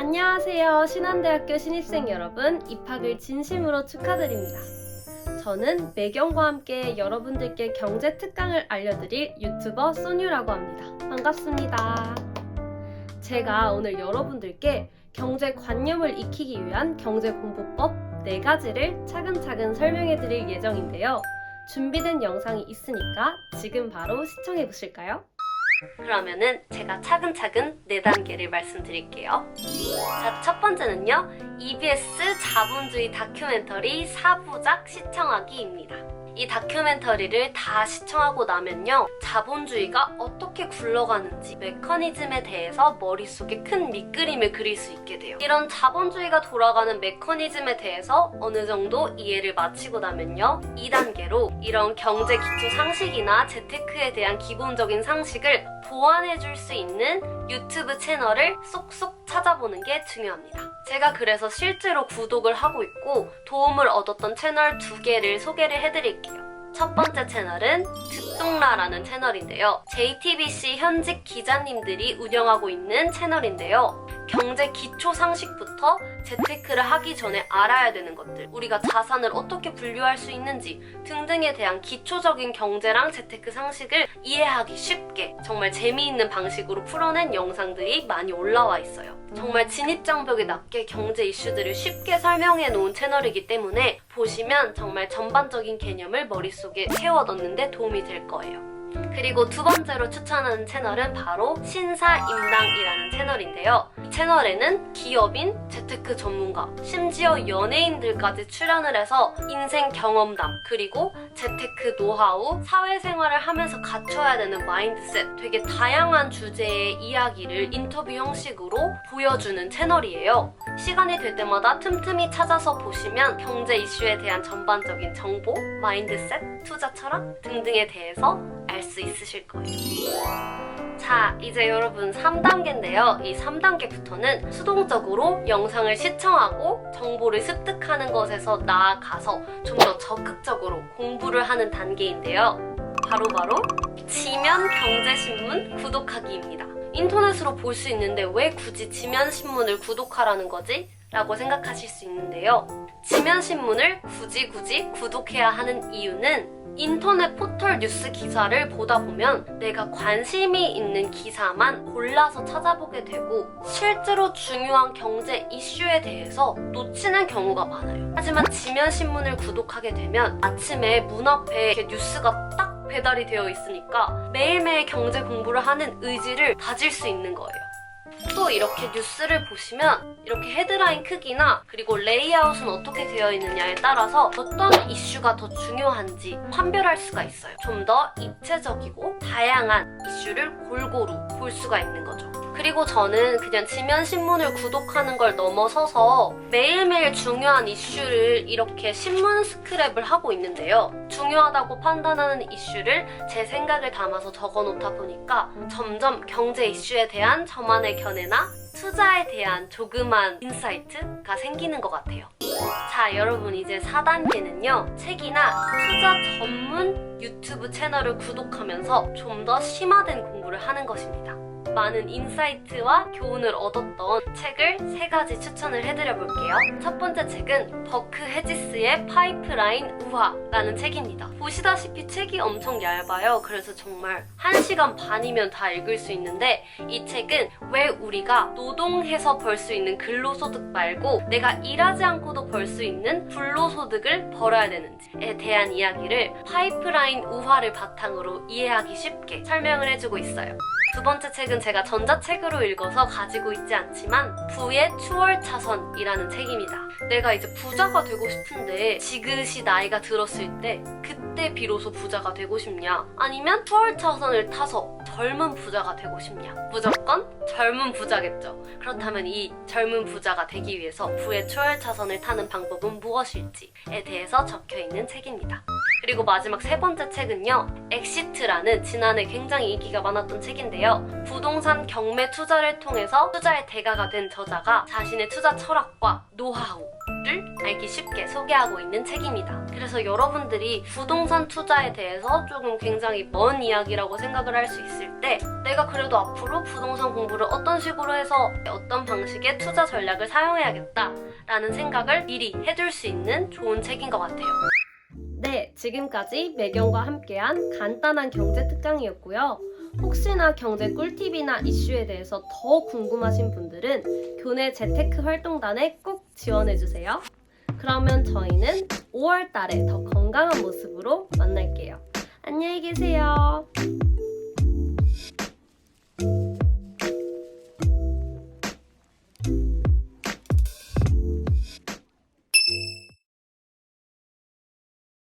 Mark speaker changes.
Speaker 1: 안녕하세요. 신한대학교 신입생 여러분, 입학을 진심으로 축하드립니다. 저는 매경과 함께 여러분들께 경제 특강을 알려드릴 유튜버 소뉴라고 합니다. 반갑습니다. 제가 오늘 여러분들께 경제관념을 익히기 위한 경제공부법 4가지를 차근차근 설명해드릴 예정인데요. 준비된 영상이 있으니까 지금 바로 시청해 보실까요? 그러면은 제가 차근차근 4단계를 말씀드릴게요. 자, 첫 번째는요, EBS 자본주의 다큐멘터리 4부작 시청하기입니다. 이 다큐멘터리를 다 시청하고 나면요, 자본주의가 어떻게 굴러가는지 메커니즘에 대해서 머릿속에 큰 밑그림을 그릴 수 있게 돼요. 이런 자본주의가 돌아가는 메커니즘에 대해서 어느 정도 이해를 마치고 나면요, 2단계로 이런 경제 기초 상식이나 재테크에 대한 기본적인 상식을 보완해줄 수 있는 유튜브 채널을 쏙쏙 찾아보는 게 중요합니다. 제가 그래서 실제로 구독을 하고 있고 도움을 얻었던 채널 2개를 소개를 해드릴게요. 첫 번째 채널은 듣동라라는 채널인데요. JTBC 현직 기자님들이 운영하고 있는 채널인데요. 경제 기초 상식부터 재테크를 하기 전에 알아야 되는 것들, 우리가 자산을 어떻게 분류할 수 있는지 등등에 대한 기초적인 경제랑 재테크 상식을 이해하기 쉽게 정말 재미있는 방식으로 풀어낸 영상들이 많이 올라와 있어요. 정말 진입장벽이 낮게 경제 이슈들을 쉽게 설명해 놓은 채널이기 때문에 보시면 정말 전반적인 개념을 머릿속에 채워 넣는 데 도움이 될 거예요. 그리고 두 번째로 추천하는 채널은 바로 신사임당이라는 채널인데요. 이 채널에는 기업인, 재테크 전문가, 심지어 연예인들까지 출연을 해서 인생 경험담, 그리고 재테크 노하우, 사회생활을 하면서 갖춰야 되는 마인드셋, 되게 다양한 주제의 이야기를 인터뷰 형식으로 보여주는 채널이에요. 시간이 될 때마다 틈틈이 찾아서 보시면 경제 이슈에 대한 전반적인 정보, 마인드셋, 투자 철학 등등에 대해서 알 수 있으실 거예요. 자, 이제 여러분 3단계인데요. 이 3단계부터는 수동적으로 영상을 시청하고 정보를 습득하는 것에서 나아가서 좀 더 적극적으로 공부를 하는 단계인데요. 바로 지면 경제신문 구독하기입니다. 인터넷으로 볼 수 있는데 왜 굳이 지면신문을 구독하라는 거지? 라고 생각하실 수 있는데요. 지면신문을 굳이 구독해야 하는 이유는 인터넷 포털 뉴스 기사를 보다 보면 내가 관심이 있는 기사만 골라서 찾아보게 되고 실제로 중요한 경제 이슈에 대해서 놓치는 경우가 많아요. 하지만 지면신문을 구독하게 되면 아침에 문 앞에 이렇게 뉴스가 딱 배달이 되어 있으니까 매일매일 경제 공부를 하는 의지를 다질 수 있는 거예요. 또 이렇게 뉴스를 보시면 이렇게 헤드라인 크기나 그리고 레이아웃은 어떻게 되어 있느냐에 따라서 어떤 이슈가 더 중요한지 판별할 수가 있어요. 좀 더 입체적이고 다양한 이슈를 골고루 볼 수가 있는 거죠. 그리고 저는 그냥 지면신문을 구독하는 걸 넘어서서 매일매일 중요한 이슈를 이렇게 신문 스크랩을 하고 있는데요. 중요하다고 판단하는 이슈를 제 생각을 담아서 적어놓다 보니까 점점 경제 이슈에 대한 저만의 견해나 투자에 대한 조그만 인사이트가 생기는 것 같아요. 자, 여러분 이제 4단계는요. 책이나 투자 전문 유튜브 채널을 구독하면서 좀 더 심화된 공부를 하는 것입니다. 많은 인사이트와 교훈을 얻었던 책을 3가지 추천을 해드려볼게요. 첫 번째 책은 버크 헤지스의 파이프라인 우화라는 책입니다. 보시다시피 책이 엄청 얇아요. 그래서 정말 1시간 반이면 다 읽을 수 있는데 이 책은 왜 우리가 노동해서 벌 수 있는 근로소득 말고 내가 일하지 않고도 벌 수 있는 불로소득을 벌어야 되는지에 대한 이야기를 파이프라인 우화를 바탕으로 이해하기 쉽게 설명을 해주고 있어요. 두 번째 책은 제가 전자책으로 읽어서 가지고 있지 않지만 부의 추월차선이라는 책입니다. 내가 이제 부자가 되고 싶은데 지긋이 나이가 들었을 때 그때 비로소 부자가 되고 싶냐, 아니면 추월차선을 타서 젊은 부자가 되고 싶냐? 무조건 젊은 부자겠죠. 그렇다면 이 젊은 부자가 되기 위해서 부의 추월차선을 타는 방법은 무엇일지에 대해서 적혀있는 책입니다. 그리고 마지막 3번째 책은요, 엑시트라는 지난해 굉장히 인기가 많았던 책인데요. 부동산 경매 투자를 통해서 투자의 대가가 된 저자가 자신의 투자 철학과 노하우, 것을 알기 쉽게 소개하고 있는 책입니다. 그래서 여러분들이 부동산 투자에 대해서 조금 굉장히 먼 이야기라고 생각을 할 수 있을 때 내가 그래도 앞으로 부동산 공부를 어떤 식으로 해서 어떤 방식의 투자 전략을 사용해야겠다라는 생각을 미리 해둘 수 있는 좋은 책인 것 같아요. 네, 지금까지 매경과 함께한 간단한 경제 특강이었고요. 혹시나 경제 꿀팁이나 이슈에 대해서 더 궁금하신 분들은 교내 재테크 활동단에 꼭 지원해주세요. 그러면 저희는 5월 달에 더 건강한 모습으로 만날게요. 안녕히 계세요.